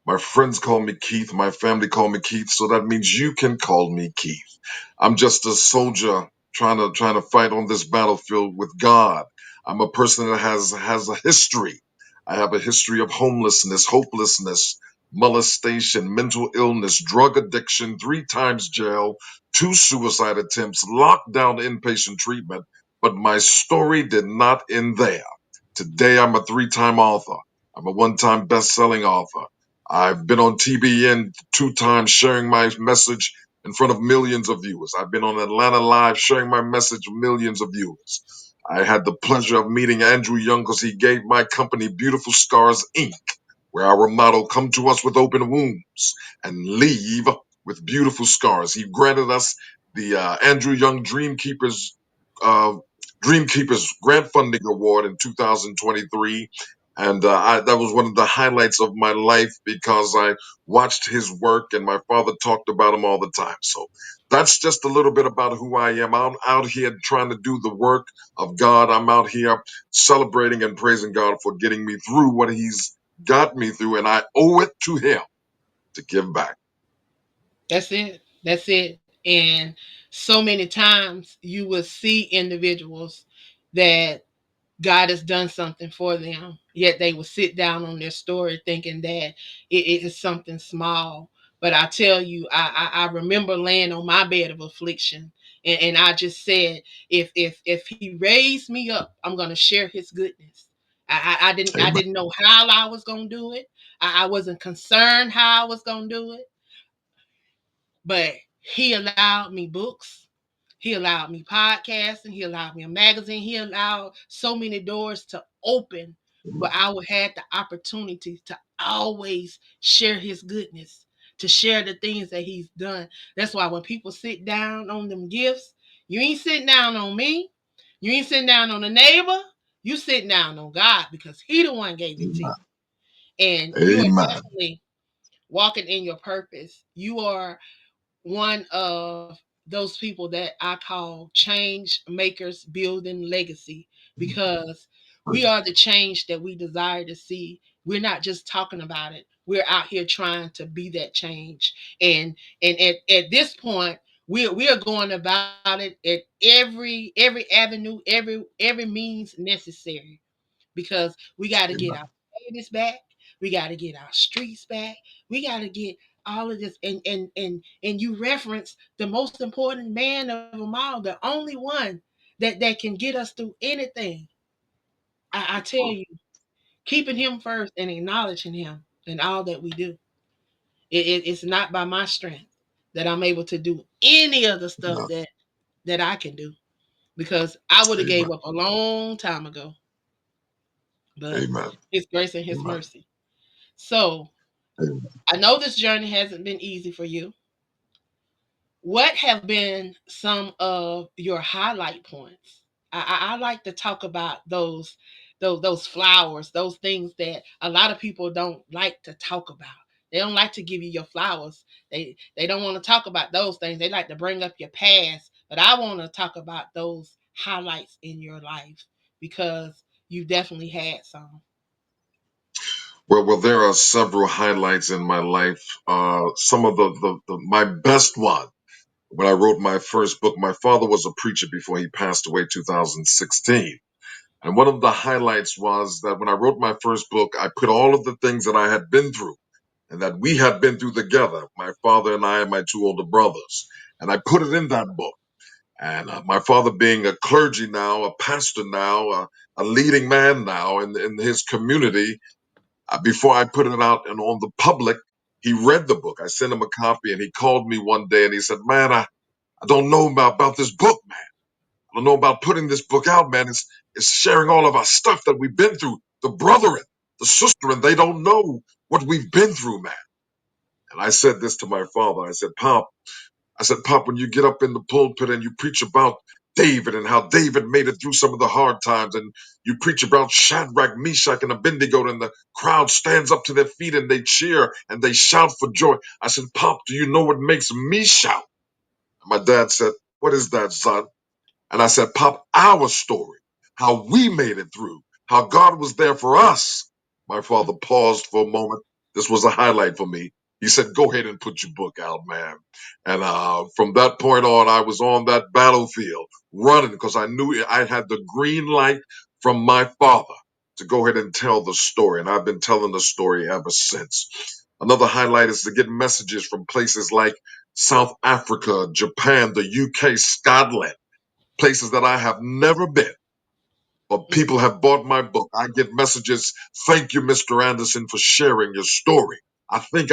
My friends call me Keith. My family call me Keith. So that means you can call me Keith. I'm just a soldier trying to fight on this battlefield with God. I'm a person that has a history. I have a history of homelessness, hopelessness, molestation, mental illness, drug addiction, 3 times jail, 2 suicide attempts, lockdown inpatient treatment. But my story did not end there. Today I'm a 3 time author. I'm a 1 time best-selling author. I've been on TBN 2 times sharing my message in front of millions of viewers. I've been on Atlanta Live sharing my message with millions of viewers. I had the pleasure of meeting Andrew Young because he gave my company Beautiful Scars Inc., where our motto, come to us with open wounds and leave with beautiful scars. He granted us the Andrew Young uh, Dream Keepers Grant Funding Award in 2023. And that was one of the highlights of my life because I watched his work and my father talked about him all the time. So that's just a little bit about who I am. I'm out here trying to do the work of God. I'm out here celebrating and praising God for getting me through what He's got me through, and I owe it to Him to give back. That's it. That's it. And so many times you will see individuals that God has done something for them, yet they will sit down on their story thinking that it is something small. But I tell you, I remember laying on my bed of affliction, and I just said, if He raised me up, I'm going to share His goodness. I Amen. didn't know how I was going to do it. I wasn't concerned how I was going to do it, but He allowed me books. He allowed me podcasting. He allowed me a magazine. He allowed so many doors to open where I would have the opportunity to always share His goodness, to share the things that He's done. That's why when people sit down on them gifts, you ain't sitting down on me. You ain't sitting down on the neighbor. You sitting down on God because He the one gave it to you. And you are Amen. definitely walking in your purpose. You are one of those people that I call change makers building legacy, because we are the change that we desire to see. We're not just talking about it. We're out here trying to be that change. And at this point, we are going about it at every avenue, every means necessary, because we got to get Amen. our babies back. We got to get our streets back. We got to get all of this. And you reference the most important man of them all, the only one that can get us through anything. I tell you, keeping Him first and acknowledging Him in all that we do. It's not by my strength that I'm able to do any of the stuff Amen. that I can do, because I would have Amen. gave up a long time ago. But Amen. His grace and His Amen. mercy. So Amen. I know this journey hasn't been easy for you. What have been some of your highlight points? I like to talk about those flowers, those things that a lot of people don't like to talk about. They don't like to give you your flowers. They don't want to talk about those things. They like to bring up your past. But I want to talk about those highlights in your life, because you definitely had some. Well, there are several highlights in my life. Some of my best one, when I wrote my first book, my father was a preacher before he passed away 2016. And one of the highlights was that when I wrote my first book, I put all of the things that I had been through and that we had been through together, my father and I and my 2 older brothers. And I put it in that book. And my father being a clergy now, a pastor now, a leading man now in his community, before I put it out and on the public, he read the book. I sent him a copy and he called me one day and he said, man, I don't know about this book, man. I don't know about putting this book out, man. It's sharing all of our stuff that we've been through. The brethren, the sister, and they don't know what we've been through, man. And I said this to my father. I said, Pop, when you get up in the pulpit and you preach about David and how David made it through some of the hard times, and you preach about Shadrach, Meshach, and Abednego, and the crowd stands up to their feet and they cheer and they shout for joy. I said, Pop, do you know what makes me shout? My dad said, what is that, son? And I said, Pop, our story, how we made it through, how God was there for us. My father paused for a moment. This was a highlight for me. He said, "Go ahead and put your book out, man." And from that point on, I was on that battlefield running because I knew I had the green light from my father to go ahead and tell the story. And I've been telling the story ever since. Another highlight is to get messages from places like South Africa, Japan, the UK, Scotland, places that I have never been. But people have bought my book. I get messages. "Thank you, Mr. Anderson, for sharing your story. I think